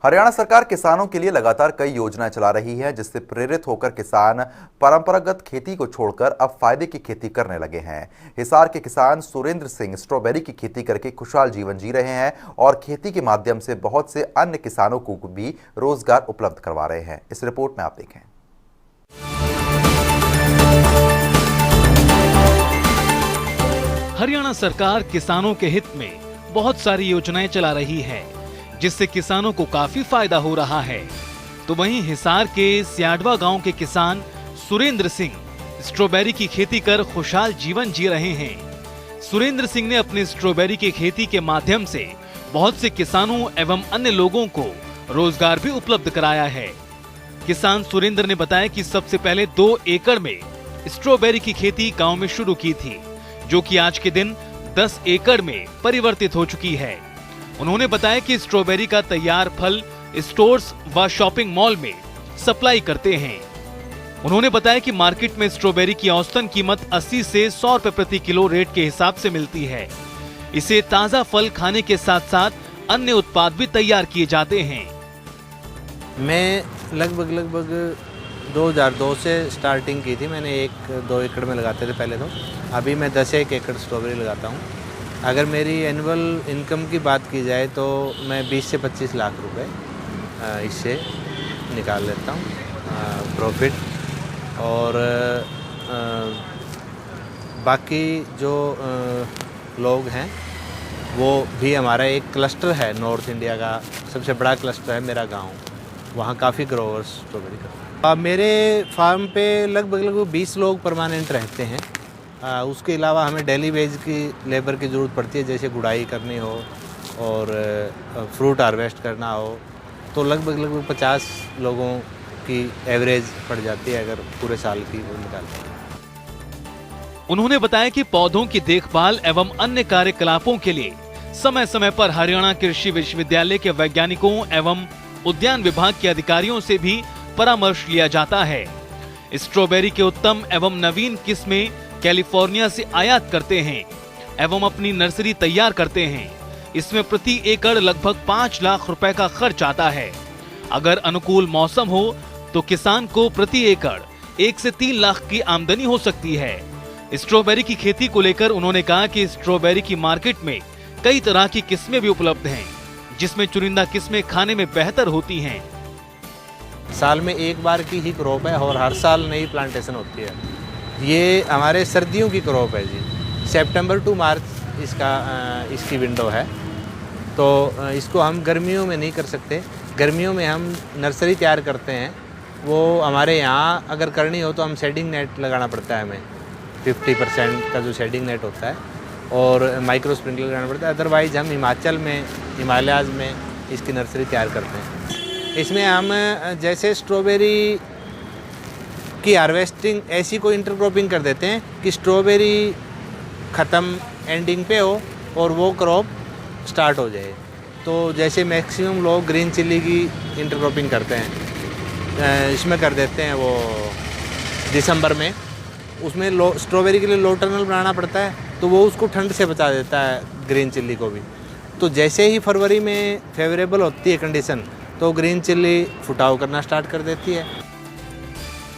हरियाणा सरकार किसानों के लिए लगातार कई योजनाएं चला रही है, जिससे प्रेरित होकर किसान परंपरागत खेती को छोड़कर अब फायदे की खेती करने लगे हैं। हिसार के किसान सुरेंद्र सिंह स्ट्रॉबेरी की खेती करके खुशहाल जीवन जी रहे हैं और खेती के माध्यम से बहुत से अन्य किसानों को भी रोजगार उपलब्ध करवा रहे हैं। इस रिपोर्ट में आप देखें। हरियाणा सरकार किसानों के हित में बहुत सारी योजनाएं चला रही है, जिससे किसानों को काफी फायदा हो रहा है। तो वहीं हिसार के सियाडवा गांव के किसान सुरेंद्र सिंह स्ट्रॉबेरी की खेती कर खुशहाल जीवन जी रहे हैं। सुरेंद्र सिंह ने अपनी स्ट्रॉबेरी की खेती के माध्यम से बहुत से किसानों एवं अन्य लोगों को रोजगार भी उपलब्ध कराया है। किसान सुरेंद्र ने बताया कि सबसे पहले 2 एकड़ में स्ट्रॉबेरी की खेती गाँव में शुरू की थी, जो कि आज के दिन 10 एकड़ में परिवर्तित हो चुकी है। उन्होंने बताया कि स्ट्रॉबेरी का तैयार फल स्टोर्स व शॉपिंग मॉल में सप्लाई करते हैं। उन्होंने बताया कि मार्केट में स्ट्रॉबेरी की औसतन कीमत 80 से 100 रुपए प्रति किलो रेट के हिसाब से मिलती है। इसे ताजा फल खाने के साथ साथ अन्य उत्पाद भी तैयार किए जाते हैं। मैं लगभग 2002 से स्टार्टिंग की थी। मैंने 1-2 एकड़ में लगाते थे पहले, तो अभी मैं 10 एकड़ स्ट्रॉबेरी लगाता हूँ। अगर मेरी एनुअल इनकम की बात की जाए तो मैं 20 से 25 लाख रुपए इससे निकाल लेता हूँ प्रॉफिट। और बाकी जो लोग हैं वो भी, हमारा एक क्लस्टर है नॉर्थ इंडिया का, सबसे बड़ा क्लस्टर है मेरा गांव, वहाँ काफ़ी ग्रोवर्स स्ट्रॉबेरी करते हैं। मेरे फार्म पे लगभग 20 लोग परमानेंट रहते हैं। उसके अलावा हमें डेली वेज की लेबर की ज़रूरत पड़ती है, जैसे गुड़ाई करनी हो और फ्रूट हार्वेस्ट करना हो, तो लगभग 50 लोगों की एवरेज पड़ जाती है अगर पूरे साल की वो निकालते हैं। उन्होंने बताया कि पौधों की देखभाल एवं अन्य कार्यकलापों के लिए समय समय पर हरियाणा कृषि विश्वविद्यालय के वैज्ञानिकों एवं उद्यान विभाग के अधिकारियों से भी परामर्श लिया जाता है। स्ट्रॉबेरी के उत्तम एवं नवीन किस्में कैलिफोर्निया से आयात करते हैं एवं अपनी नर्सरी तैयार करते हैं। इसमें प्रति एकड़ लगभग 5 लाख रुपए का खर्च आता है। अगर अनुकूल मौसम हो तो किसान को प्रति एकड़ 1 से 3 लाख की आमदनी हो सकती है। स्ट्रॉबेरी की खेती को लेकर उन्होंने कहा कि स्ट्रॉबेरी की मार्केट में कई तरह की किस्में भी उपलब्ध हैं, जिसमें चुनिंदा किस्में खाने में बेहतर होती हैं। साल में एक बार की ही क्रॉप है और हर साल नई प्लांटेशन होती है। ये हमारे सर्दियों की क्रॉप है जी, सितंबर टू मार्च इसकी विंडो है, तो इसको हम गर्मियों में नहीं कर सकते। गर्मियों में हम नर्सरी तैयार करते हैं, वो हमारे यहाँ अगर करनी हो तो हम शेडिंग नेट लगाना पड़ता है हमें, 50% का जो शेडिंग नेट होता है, और माइक्रो स्प्रिंकलर लगाना पड़ता है। अदरवाइज़ हम हिमाचल में, हिमालयाज़ में इसकी नर्सरी तैयार करते हैं। इसमें हम जैसे स्ट्रॉबेरी की हार्वेस्टिंग ऐसी कोई इंटरक्रॉपिंग कर देते हैं कि स्ट्रॉबेरी ख़त्म एंडिंग पे हो और वो क्रॉप स्टार्ट हो जाए। तो जैसे मैक्सिमम लोग ग्रीन चिल्ली की इंटरक्रॉपिंग करते हैं, इसमें कर देते हैं वो दिसंबर में। उसमें स्ट्रॉबेरी के लिए लो टनल बनाना पड़ता है, तो वो उसको ठंड से बचा देता है ग्रीन चिल्ली को भी। तो जैसे ही फरवरी में फेवरेबल होती है कंडीशन, तो ग्रीन चिल्ली फुटाव करना स्टार्ट कर देती है।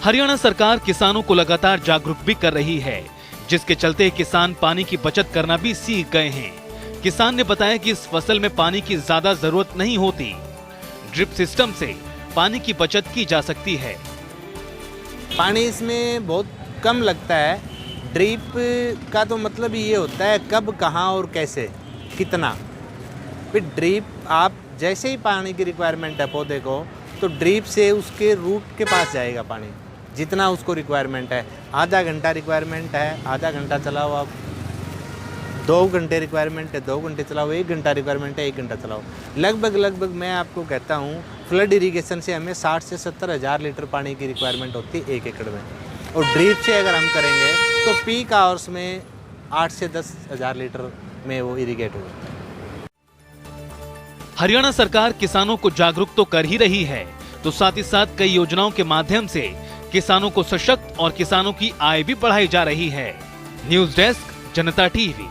हरियाणा सरकार किसानों को लगातार जागरूक भी कर रही है, जिसके चलते किसान पानी की बचत करना भी सीख गए हैं। किसान ने बताया कि इस फसल में पानी की ज्यादा जरूरत नहीं होती, ड्रिप सिस्टम से पानी की बचत की जा सकती है। पानी इसमें बहुत कम लगता है। ड्रिप का तो मतलब ये होता है कब, कहाँ और कैसे, कितना। फिर ड्रिप आप जैसे ही पानी की रिक्वायरमेंट है पौधे को, तो ड्रिप से उसके रूट के पास जाएगा पानी, जितना उसको रिक्वायरमेंट है। आधा घंटा रिक्वायरमेंट है, आधा घंटा चलाओ आप। 2 घंटे रिक्वायरमेंट है, 2 घंटे चलाओ। 1 घंटा रिक्वायरमेंट है, 1 घंटा चलाओ। लगभग मैं आपको कहता हूँ फ्लड इरीगेशन से हमें 60 से 70 हज़ार लीटर पानी की रिक्वायरमेंट होती है 1 एकड़ में, और ड्रिप से अगर हम करेंगे तो पीक आवर्स में 8 से 10 हज़ार लीटर में वो इरीगेट होगा। हरियाणा सरकार किसानों को जागरूक तो कर ही रही है, तो साथ ही साथ कई योजनाओं के माध्यम से किसानों को सशक्त और किसानों की आय भी बढ़ाई जा रही है। न्यूज़ डेस्क, जनता टीवी।